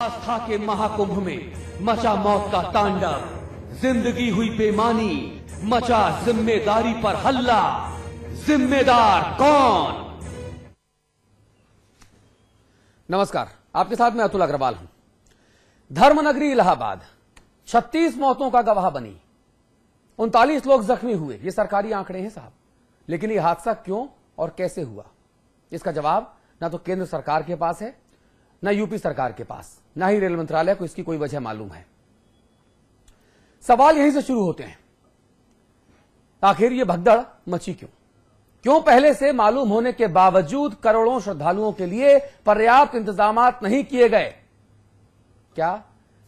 आस्था के महाकुंभ में मचा मौत का तांडव, जिंदगी हुई बेमानी, मचा जिम्मेदारी पर हल्ला, जिम्मेदार कौन? नमस्कार, आपके साथ मैं अतुल अग्रवाल हूं। धर्मनगरी इलाहाबाद 36 मौतों का गवाह बनी, 39 लोग जख्मी हुए। ये सरकारी आंकड़े हैं साहब, लेकिन ये हादसा क्यों और कैसे हुआ, इसका जवाब ना तो केंद्र सरकार के पास है, ना यूपी सरकार के पास, ना ही रेल मंत्रालय को इसकी कोई वजह मालूम है। सवाल यहीं से शुरू होते हैं, आखिर ये भगदड़ मची क्यों? क्यों पहले से मालूम होने के बावजूद करोड़ों श्रद्धालुओं के लिए पर्याप्त इंतजाम नहीं किए गए? क्या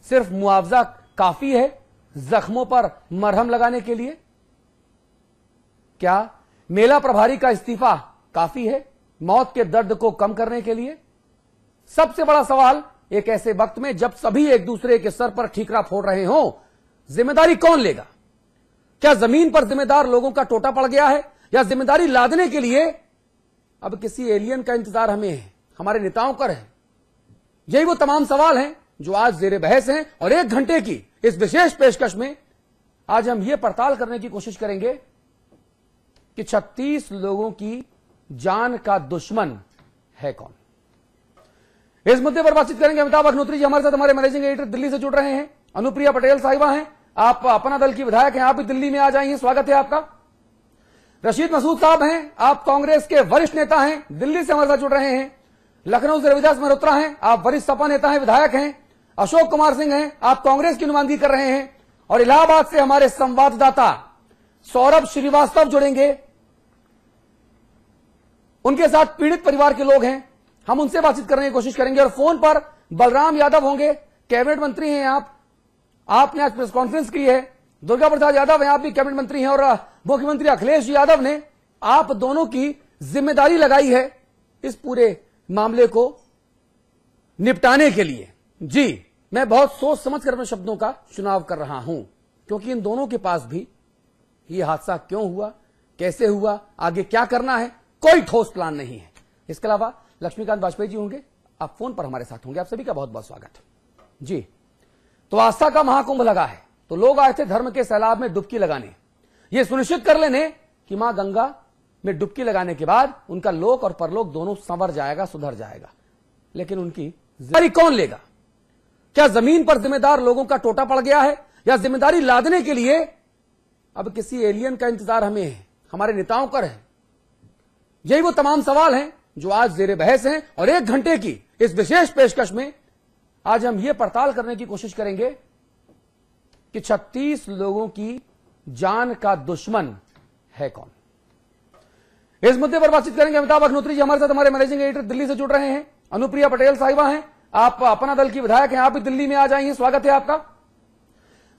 सिर्फ मुआवजा काफी है जख्मों पर मरहम लगाने के लिए? क्या मेला प्रभारी का इस्तीफा काफी है मौत के दर्द को कम करने के लिए? सबसे बड़ा सवाल, एक ऐसे वक्त में जब सभी एक दूसरे के सर पर ठीकरा फोड़ रहे हों, जिम्मेदारी कौन लेगा? क्या जमीन पर जिम्मेदार लोगों का टोटा पड़ गया है, या जिम्मेदारी लादने के लिए अब किसी एलियन का इंतजार हमें है, हमारे नेताओं का है? यही वो तमाम सवाल हैं जो आज जेरे बहस हैं, और 1 घंटे की इस विशेष पेशकश में आज हम ये पड़ताल करने की कोशिश करेंगे कि 36 लोगों की जान का दुश्मन है कौन। इस मुद्दे पर बातचीत करेंगे अमिताभ अग्निहोत्री जी हमारे साथ, हमारे मैनेजिंग एडिटर दिल्ली से जुड़ रहे हैं। अनुप्रिया पटेल साहिबा हैं, आप अपना दल की विधायक हैं, आप भी दिल्ली में आ जाइए, स्वागत है आपका। रशीद मसूद साहब हैं, आप कांग्रेस के वरिष्ठ नेता हैं, दिल्ली से हमारे साथ जुड़ रहे हैं। लखनऊ से रविदास मल्होत्रा हैं, आप वरिष्ठ सपा नेता हैं, विधायक हैं। अशोक कुमार सिंह हैं, आप कांग्रेस की नुमाइंदगी कर रहे हैं। और इलाहाबाद से हमारे संवाददाता सौरभ श्रीवास्तव जुड़ेंगे, उनके साथ पीड़ित परिवार के लोग हैं, हम उनसे बातचीत करने की कोशिश करेंगे। और फोन पर बलराम यादव होंगे, कैबिनेट मंत्री हैं आपने आज प्रेस कॉन्फ्रेंस की है। दुर्गा प्रसाद यादव हैं, आप भी कैबिनेट मंत्री हैं, और मुख्यमंत्री अखिलेश यादव ने आप दोनों की जिम्मेदारी लगाई है इस पूरे मामले को निपटाने के लिए। जी, मैं बहुत सोच समझ कर अपने शब्दों का चुनाव कर रहा हूं, क्योंकि इन दोनों के पास भी ये हादसा क्यों हुआ, कैसे हुआ, आगे क्या करना है, कोई ठोस प्लान नहीं है। इसके अलावा लक्ष्मीकांत वाजपेयी जी होंगे, आप फोन पर हमारे साथ होंगे। आप सभी का बहुत बहुत स्वागत जी। तो आस्था का महाकुंभ लगा है, तो लोग आए थे धर्म के सैलाब में डुबकी लगाने, ये सुनिश्चित कर लेने कि मां गंगा में डुबकी लगाने के बाद उनका लोक और परलोक दोनों संवर जाएगा, सुधर जाएगा। लेकिन उनकी जिम्मेदारी कौन लेगा? क्या जमीन पर जिम्मेदार लोगों का टोटा पड़ गया है, या जिम्मेदारी लादने के लिए अब किसी एलियन का इंतजार हमें है, हमारे नेताओं का है? यही वो तमाम सवाल हैं जो आज जेरे बहस हैं, और 1 घंटे की इस विशेष पेशकश में आज हम ये पड़ताल करने की कोशिश करेंगे कि 36 लोगों की जान का दुश्मन है कौन। इस मुद्दे पर बातचीत करेंगे अमिताभ अग्निहोत्री जी हमारे साथ, हमारे मैनेजिंग एडिटर दिल्ली से जुड़ रहे हैं। अनुप्रिया पटेल साहिबा हैं, आप अपना दल की विधायक हैं, आप भी दिल्ली में आ जाइए, स्वागत है आपका।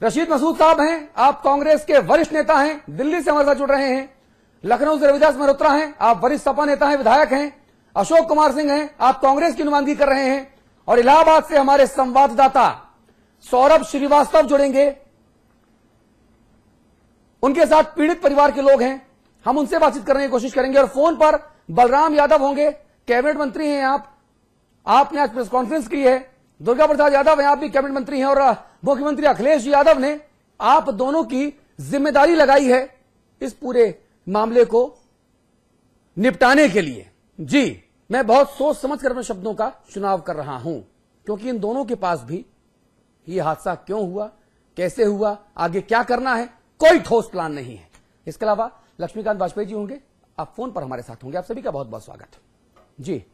रशीद मसूद साहब हैं, आप कांग्रेस के वरिष्ठ नेता हैं, दिल्ली से हमारे साथ जुड़ रहे हैं। लखनऊ से रविदास मल्होत्रा हैं, आप वरिष्ठ सपा नेता हैं, विधायक हैं। अशोक कुमार सिंह हैं, आप कांग्रेस की नुमाइंदगी कर रहे हैं। और इलाहाबाद से हमारे संवाददाता सौरभ श्रीवास्तव जुड़ेंगे, उनके साथ पीड़ित परिवार के लोग हैं, हम उनसे बातचीत करने की कोशिश करेंगे। और फोन पर बलराम यादव होंगे, कैबिनेट मंत्री हैं आपने आज प्रेस कॉन्फ्रेंस की है। दुर्गा प्रसाद यादव हैं, आप भी कैबिनेट मंत्री हैं, और मुख्यमंत्री अखिलेश यादव ने आप दोनों की जिम्मेदारी लगाई है इस पूरे मामले को निपटाने के लिए। जी, मैं बहुत सोच समझ कर अपने शब्दों का चुनाव कर रहा हूं, क्योंकि इन दोनों के पास भी ये हादसा क्यों हुआ, कैसे हुआ, आगे क्या करना है, कोई ठोस प्लान नहीं है। इसके अलावा लक्ष्मीकांत वाजपेयी जी होंगे, आप फोन पर हमारे साथ होंगे। आप सभी का बहुत बहुत स्वागत जी।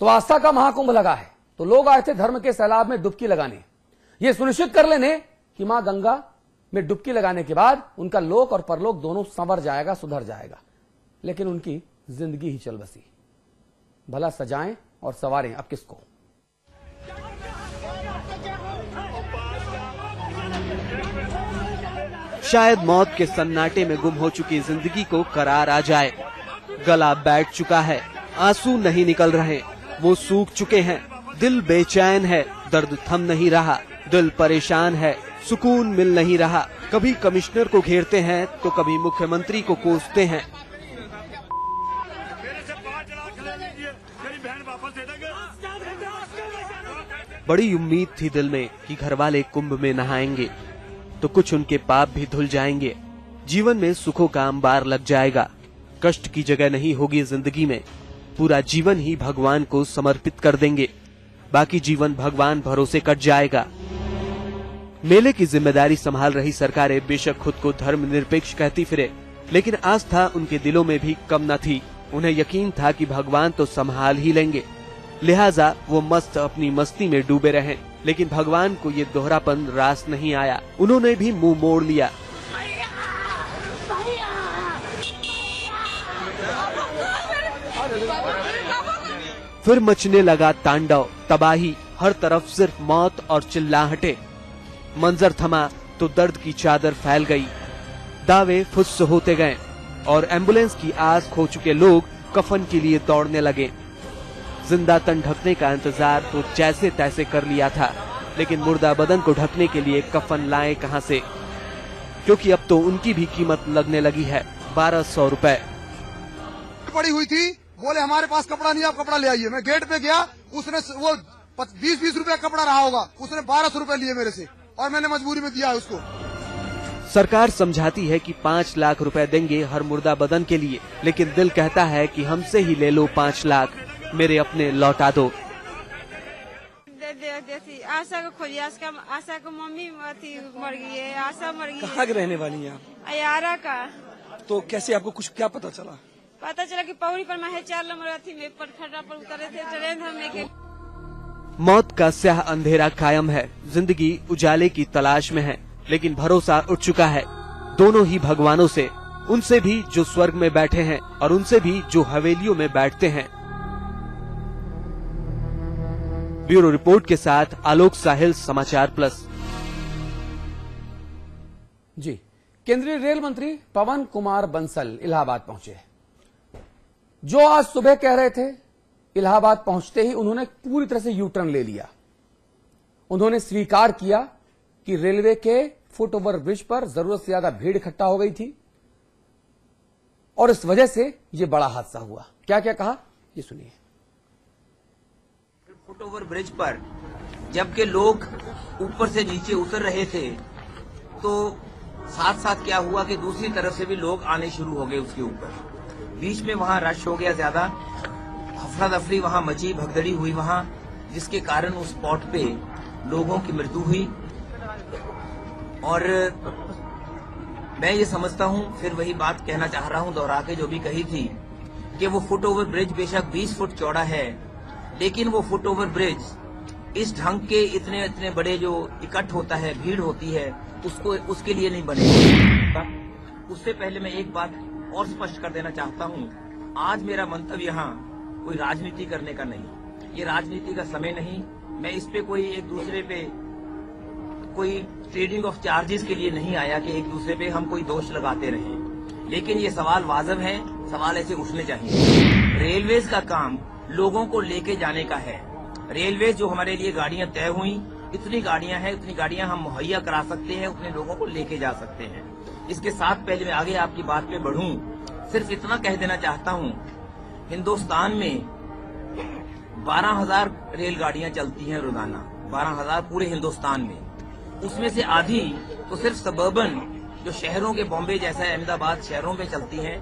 तो आस्था का महाकुंभ लगा है, तो लोग आए थे धर्म के सैलाब में डुबकी लगाने, ये सुनिश्चित कर लेने कि मां गंगा में डुबकी लगाने के बाद उनका लोक और परलोक दोनों संवर जाएगा, सुधर जाएगा। लेकिन उनकी जिंदगी ही चल बसी। भला सजाएं और सवारें अब किसको? शायद मौत के सन्नाटे में गुम हो चुकी जिंदगी को करार आ जाए। गला बैठ चुका है, आंसू नहीं निकल रहे, वो सूख चुके हैं। दिल बेचैन है, दर्द थम नहीं रहा, दिल परेशान है, सुकून मिल नहीं रहा। कभी कमिश्नर को घेरते हैं तो कभी मुख्यमंत्री को कोसते हैं। बड़ी उम्मीद थी दिल में कि घरवाले कुंभ में नहाएंगे तो कुछ उनके पाप भी धुल जाएंगे, जीवन में सुखों का अंबार लग जाएगा, कष्ट की जगह नहीं होगी जिंदगी में, पूरा जीवन ही भगवान को समर्पित कर देंगे, बाकी जीवन भगवान भरोसे कट जाएगा। मेले की जिम्मेदारी संभाल रही सरकारें बेशक खुद को धर्मनिरपेक्ष कहती फिरे, लेकिन आस्था उनके दिलों में भी कम न थी। उन्हें यकीन था कि भगवान तो संभाल ही लेंगे, लिहाजा वो मस्त अपनी मस्ती में डूबे रहे। लेकिन भगवान को ये दोहरापन रास नहीं आया, उन्होंने भी मुंह मोड़ लिया। फिर मचने लगा तांडव, तबाही, हर तरफ सिर्फ मौत और चिल्लाहटें। मंजर थमा तो दर्द की चादर फैल गई, दावे फुस होते गए और एम्बुलेंस की आस खो चुके लोग कफन के लिए दौड़ने लगे। जिंदा तन ढकने का इंतजार तो जैसे तैसे कर लिया था, लेकिन मुर्दा बदन को ढकने के लिए कफन लाए कहां से, क्योंकि अब तो उनकी भी कीमत लगने लगी है 1200 रुपए। पड़ी हुई थी, बोले हमारे पास कपड़ा नहीं, आप कपड़ा ले आइए। मैं गेट पे गया, उसने वो 20-20 रुपए कपड़ा रहा होगा, उसने 1200 रुपए लिए मेरे से और मैंने मजबूरी में दिया है उसको। सरकार समझाती है कि 5 लाख रुपए देंगे हर मुर्दा बदन के लिए, लेकिन दिल कहता है कि हमसे ही ले लो 5 लाख, मेरे अपने लौटा दो। देती आशा को खोजी, आशा को मम्मी मर गई है, आशा मर गई। कहाँ के रहने वाली हैं आप? अयारा का। तो कैसे आपको कुछ क्या पता चला? पता चला कि पौड़ी पर मैं 4 नंबर थी, मैं खड़ा पर उतरे थे ट्रेन धरने के। मौत का स्याह अंधेरा कायम है, जिंदगी उजाले की तलाश में है, लेकिन भरोसा उठ चुका है दोनों ही भगवानों से, उनसे भी जो स्वर्ग में बैठे हैं और उनसे भी जो हवेलियों में बैठते हैं। ब्यूरो रिपोर्ट के साथ आलोक साहिल, समाचार प्लस। जी, केंद्रीय रेल मंत्री पवन कुमार बंसल इलाहाबाद पहुंचे, जो आज सुबह कह रहे थे, इलाहाबाद पहुंचते ही उन्होंने पूरी तरह से यू टर्न ले लिया। उन्होंने स्वीकार किया कि रेलवे के फुट ओवर ब्रिज पर जरूरत से ज्यादा भीड़ इकट्ठा हो गई थी और इस वजह से यह बड़ा हादसा हुआ। क्या क्या कहा, ये सुनिए। फुट ओवर ब्रिज पर जबकि लोग ऊपर से नीचे उतर रहे थे, तो साथ साथ क्या हुआ कि दूसरी तरफ से भी लोग आने शुरू हो गए उसके ऊपर। बीच में वहां रश हो गया ज्यादा, हफड़ा दफड़ी वहां मची, भगदड़ी हुई वहां, जिसके कारण उस स्पॉट पे लोगों की मृत्यु हुई। और मैं ये समझता हूं, फिर वही बात कहना चाह रहा हूं दोहरा के जो भी कही थी, कि वो फुट ओवर ब्रिज बेशक 20 फुट चौड़ा है, लेकिन वो फुट ओवर ब्रिज इस ढंग के इतने बड़े जो इकट्ठ होता है, भीड़ होती है, उसके लिए नहीं बनेगा। उससे पहले मैं एक बात और स्पष्ट कर देना चाहता हूं, आज मेरा मंतव्य यहाँ कोई राजनीति करने का नहीं, ये राजनीति का समय नहीं। मैं इस पे कोई एक दूसरे पे कोई ट्रेडिंग ऑफ चार्जेस के लिए नहीं आया कि एक दूसरे पे हम कोई दोष लगाते रहें, लेकिन ये सवाल वाजिब है, सवाल ऐसे उठने चाहिए। रेलवेज का काम लोगों को लेके जाने का है। रेलवे जो हमारे लिए गाड़ियां तय हुई, इतनी गाड़ियां हैं, उतनी गाड़ियां हम मुहैया करा सकते हैं, उतने लोगों को लेके जा सकते हैं। इसके साथ पहले मैं आगे आपकी बात पे बढ़ूं, सिर्फ इतना कह देना चाहता हूं, हिंदुस्तान में 12,000 रेलगाड़ियां चलती हैं रोजाना, 12,000 पूरे हिंदुस्तान में। उसमें से आधी तो सिर्फ सबर्बन जो शहरों के बॉम्बे जैसा अहमदाबाद शहरों में चलती हैं,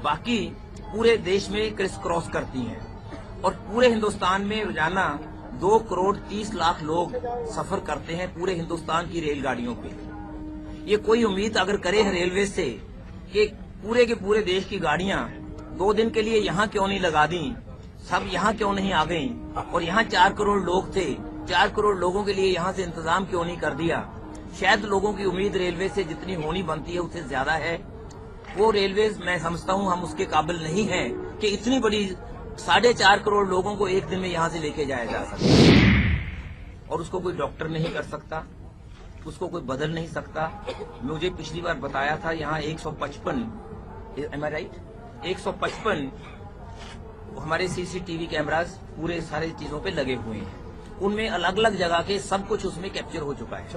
बाकी पूरे देश में क्रिस क्रॉस करती हैं। और पूरे हिंदुस्तान में रोजाना 2 करोड़ 30 लाख लोग सफर करते हैं पूरे हिंदुस्तान की रेलगाड़ियों पे। ये कोई उम्मीद अगर करे रेलवे से कि पूरे के पूरे देश की गाड़ियां 2 दिन के लिए यहाँ क्यों नहीं लगा दी, सब यहाँ क्यों नहीं आ गई, और यहाँ 4 करोड़ लोग थे, 4 करोड़ लोगों के लिए यहाँ से इंतजाम क्यों नहीं कर दिया। शायद लोगों की उम्मीद रेलवे से जितनी होनी बनती है उससे ज्यादा है। वो रेलवे मैं समझता हूँ हम उसके काबिल नहीं है कि इतनी बड़ी 4.5 करोड़ लोगों को एक दिन में यहाँ से लेके जाया जा सकता, और उसको कोई डॉक्टर नहीं कर सकता, उसको कोई बदल नहीं सकता। मुझे पिछली बार बताया था यहाँ 155 एम आई राइट 155 हमारे CCTV कैमरास पूरे सारे चीजों पे लगे हुए हैं। उनमें अलग अलग जगह के सब कुछ उसमें कैप्चर हो चुका है।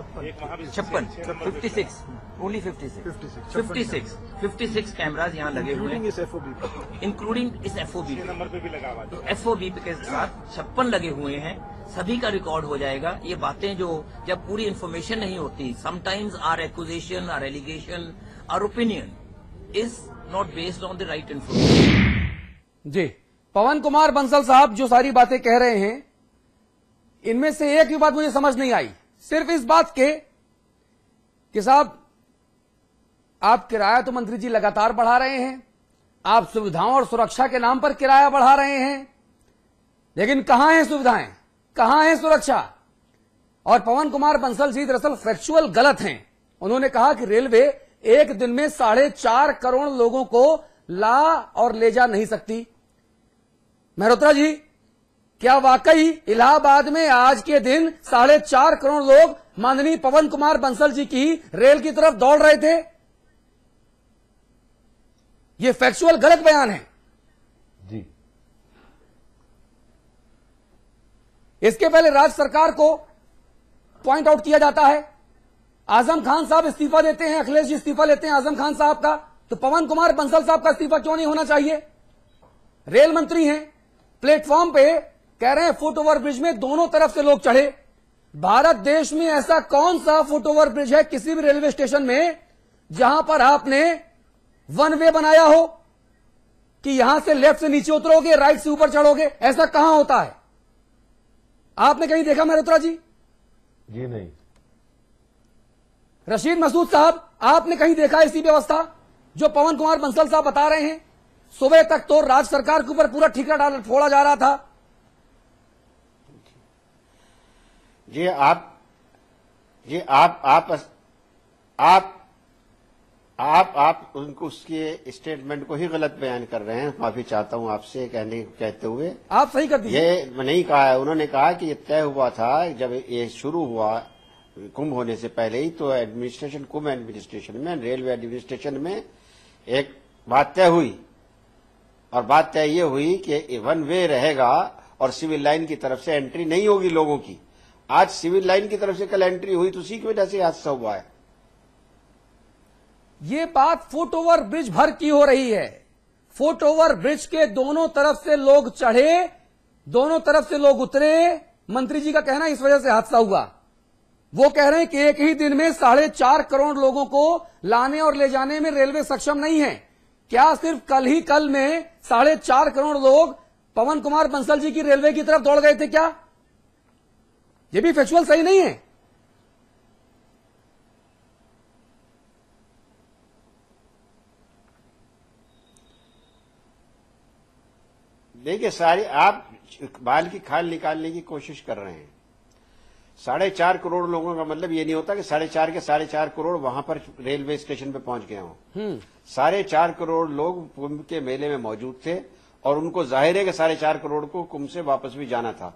56 कैमराज यहाँ लगे हुए हैं, इंक्लूडिंग इस FOB तो FOB के साथ 56 लगे हुए हैं, सभी का रिकॉर्ड हो जाएगा। ये बातें जो जब पूरी इन्फॉर्मेशन नहीं होती, sometimes or accusation, or allegation, or opinion is not based on the right information. जी, पवन कुमार बंसल साहब जो सारी बातें कह रहे हैं, इनमें से एक भी बात मुझे समझ नहीं आई, सिर्फ इस बात के कि साहब आप किराया तो मंत्री जी लगातार बढ़ा रहे हैं, आप सुविधाओं और सुरक्षा के नाम पर किराया बढ़ा रहे हैं, लेकिन कहां है सुविधाएं, कहां है सुरक्षा? और पवन कुमार बंसल जी दरअसल फैक्चुअल गलत हैं। उन्होंने कहा कि रेलवे एक दिन में 4.5 करोड़ लोगों को ला और ले जा नहीं सकती। मेहरोत्रा जी, क्या वाकई इलाहाबाद में आज के दिन 4.5 करोड़ लोग माननीय पवन कुमार बंसल जी की रेल की तरफ दौड़ रहे थे? ये फैक्चुअल गलत बयान है जी। इसके पहले राज्य सरकार को पॉइंट आउट किया जाता है, आजम खान साहब इस्तीफा देते हैं, अखिलेश जी इस्तीफा लेते हैं आजम खान साहब का, तो पवन कुमार बंसल साहब का इस्तीफा क्यों नहीं होना चाहिए? रेल मंत्री हैं, प्लेटफॉर्म पे कह रहे हैं फुट ओवर ब्रिज में दोनों तरफ से लोग चढ़े। भारत देश में ऐसा कौन सा फुट ओवर ब्रिज है किसी भी रेलवे स्टेशन में जहां पर आपने वन वे बनाया हो कि यहां से लेफ्ट से नीचे उतरोगे, राइट से ऊपर चढ़ोगे? ऐसा कहां होता है? आपने कहीं देखा मेहरोत्रा जी? जी नहीं। रशीद मसूद साहब, आपने कहीं देखा ऐसी व्यवस्था जो पवन कुमार बंसल साहब बता रहे हैं? सुबह तक तो राज्य सरकार के ऊपर पूरा ठीकरा फोड़ा जा रहा था। जी आप उनको उसके स्टेटमेंट को ही गलत बयान कर रहे हैं। माफी चाहता हूं आपसे कहते हुए। आप सही कर दीजिए। ये नहीं कहा है, उन्होंने कहा कि ये तय हुआ था जब ये शुरू हुआ कुंभ होने से पहले ही, तो एडमिनिस्ट्रेशन कुंभ एडमिनिस्ट्रेशन में, रेलवे एडमिनिस्ट्रेशन में एक बात तय हुई, और बात तय ये हुई कि वन वे रहेगा और सिविल लाइन की तरफ से एंट्री नहीं होगी लोगों की। आज सिविल लाइन की तरफ से कल एंट्री हुई, तो उसी की वजह से हादसा हुआ है। ये बात फुट ओवर ब्रिज भर की हो रही है। फुट ओवर ब्रिज के दोनों तरफ से लोग चढ़े, दोनों तरफ से लोग उतरे। मंत्री जी का कहना इस वजह से हादसा हुआ। वो कह रहे हैं कि एक ही दिन में 4.5 करोड़ लोगों को लाने और ले जाने में रेलवे सक्षम नहीं है। क्या सिर्फ कल ही कल में 4.5 करोड़ लोग पवन कुमार बंसल जी की रेलवे की तरफ दौड़ गए थे क्या? ये भी फैक्चुअल सही नहीं है। देखिए, सारी आप बाल की खाल निकालने की कोशिश कर रहे हैं। 4.5 करोड़ लोगों का मतलब ये नहीं होता कि 4.5 के 4.5 करोड़ वहां पर रेलवे स्टेशन पे पहुंच गए हों। 4.5 करोड़ लोग कुंभ के मेले में मौजूद थे, और उनको जाहिर है कि 4.5 करोड़ को कुंभ से वापस भी जाना था।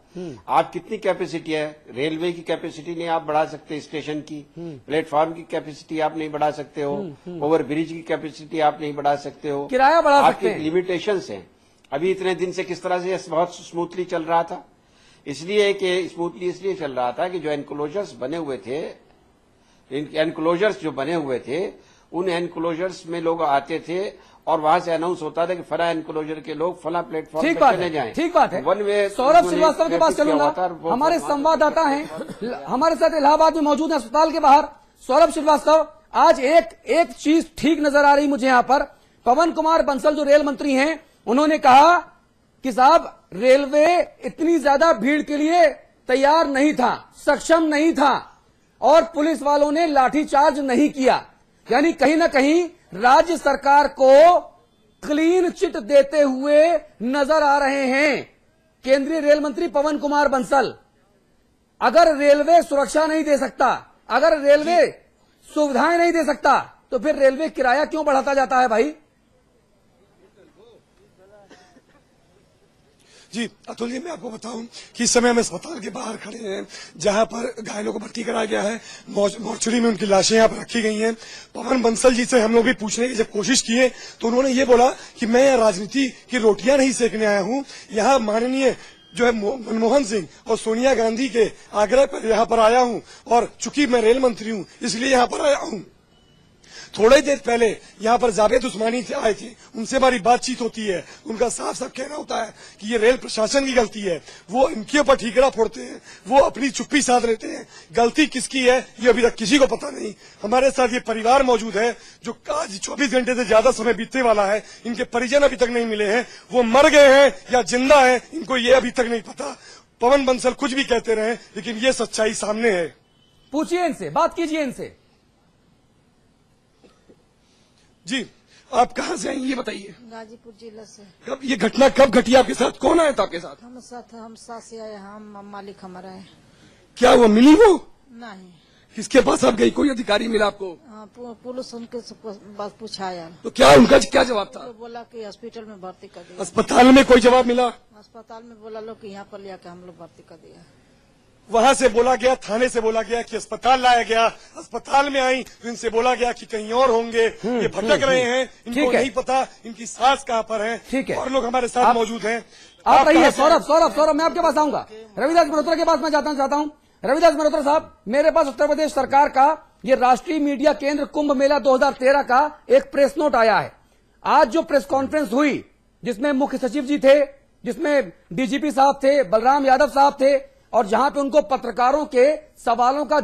आप कितनी कैपेसिटी है? रेलवे की कैपेसिटी नहीं आप बढ़ा सकते, स्टेशन की प्लेटफॉर्म की कैपेसिटी आप नहीं बढ़ा सकते हो, ओवर ब्रिज की कैपेसिटी आप नहीं बढ़ा सकते हो, किराया बढ़ा सकते हैं। आपकी लिमिटेशंस हैं। अभी इतने दिन से किस तरह से बहुत स्मूथली चल रहा था? इसलिए कि स्मूथली इसलिए चल रहा था कि जो एनक्लोजर्स बने हुए थे, एनक्लोजर्स जो बने हुए थे, उन एनक्लोजर्स में लोग आते थे और वहां से अनाउंस होता था कि फला एनक्लोजर के लोग फला प्लेटफॉर्म पर चले जाएं। ठीक बात है। वन वे सौरभ श्रीवास्तव के पास चलूंगा। हमारे संवाददाता हैं, हमारे साथ इलाहाबाद में मौजूद है अस्पताल के बाहर। सौरभ श्रीवास्तव, आज एक चीज ठीक नजर आ रही मुझे यहां पर। पवन कुमार बंसल जो रेल मंत्री हैं, उन्होंने कहा कि साहब रेलवे इतनी ज्यादा भीड़ के लिए तैयार नहीं था, सक्षम नहीं था, और पुलिस वालों ने लाठीचार्ज नहीं किया। यानी कहीं ना कहीं राज्य सरकार को क्लीन चिट देते हुए नजर आ रहे हैं केंद्रीय रेल मंत्री पवन कुमार बंसल। अगर रेलवे सुरक्षा नहीं दे सकता, अगर रेलवे सुविधाएं नहीं दे सकता, तो फिर रेलवे किराया क्यों बढ़ाता जाता है भाई? जी अतुल जी, मैं आपको बताऊं कि इस समय हम अस्पताल के बाहर खड़े हैं, जहां पर घायलों को भर्ती कराया गया है। मॉर्चरी में उनकी लाशें यहाँ पर रखी गई हैं। पवन बंसल जी से हम लोग भी पूछने की जब कोशिश किए तो उन्होंने ये बोला कि मैं यहाँ राजनीति की रोटियां नहीं सेकने आया हूं, यहाँ माननीय जो है मनमोहन सिंह और सोनिया गांधी के आग्रह पर यहाँ पर आया हूँ, और चूंकि मैं रेल मंत्री हूँ इसलिए यहाँ पर आया हूँ। थोड़ी देर पहले यहाँ पर जावेद उस्मानी आए थे, उनसे हमारी बातचीत होती है, उनका साफ साफ कहना होता है कि ये रेल प्रशासन की गलती है, वो इनके ऊपर ठीकरा फोड़ते हैं, वो अपनी चुप्पी साध लेते हैं। गलती किसकी है ये अभी तक किसी को पता नहीं। हमारे साथ ये परिवार मौजूद है जो आज 24 घंटे से ज्यादा समय बीतने वाला है, इनके परिजन अभी तक नहीं मिले हैं, वो मर गए हैं या जिंदा है इनको ये अभी तक नहीं पता। पवन बंसल कुछ भी कहते रहे लेकिन ये सच्चाई सामने है। पूछिए इनसे, बात कीजिए इनसे। जी आप कहाँ से आई ये बताइए। गाजीपुर जिला से। कब ये घटना कब घटी आपके साथ, कौन आया था आपके साथ? हम साथ से आए, हम मालिक हमारा है। क्या वो मिली वो? नहीं। किसके पास आप गई, कोई अधिकारी मिला आपको? पुलिस उनके बात पूछाया तो क्या उनका क्या जवाब था? तो बोला कि हॉस्पिटल में भर्ती कर दिया। अस्पताल में कोई जवाब मिला? अस्पताल में बोला लोग कि यहाँ पर लिया के हम लोग भर्ती कर दिया। वहां से बोला गया, थाने से बोला गया कि अस्पताल लाया गया, अस्पताल में आई तो इनसे बोला गया कि कहीं और होंगे, ये भटक रहे हैं, इनको नहीं पता इनकी सास कहाँ पर है। ठीक है, और लोग हमारे साथ मौजूद हैं। आप रहिए। सौरभ मैं आपके पास आऊंगा। रविदास मल्होत्रा के पास मैं जाना चाहता हूँ। रविदास मल्होत्रा साहब, मेरे पास उत्तर प्रदेश सरकार का ये राष्ट्रीय मीडिया केंद्र कुंभ मेला 2013 का एक प्रेस नोट आया है। आज जो प्रेस कॉन्फ्रेंस हुई जिसमें मुख्य सचिव जी थे, जिसमें डीजीपी साहब थे, बलराम यादव साहब थे, और जहां पे उनको पत्रकारों के सवालों का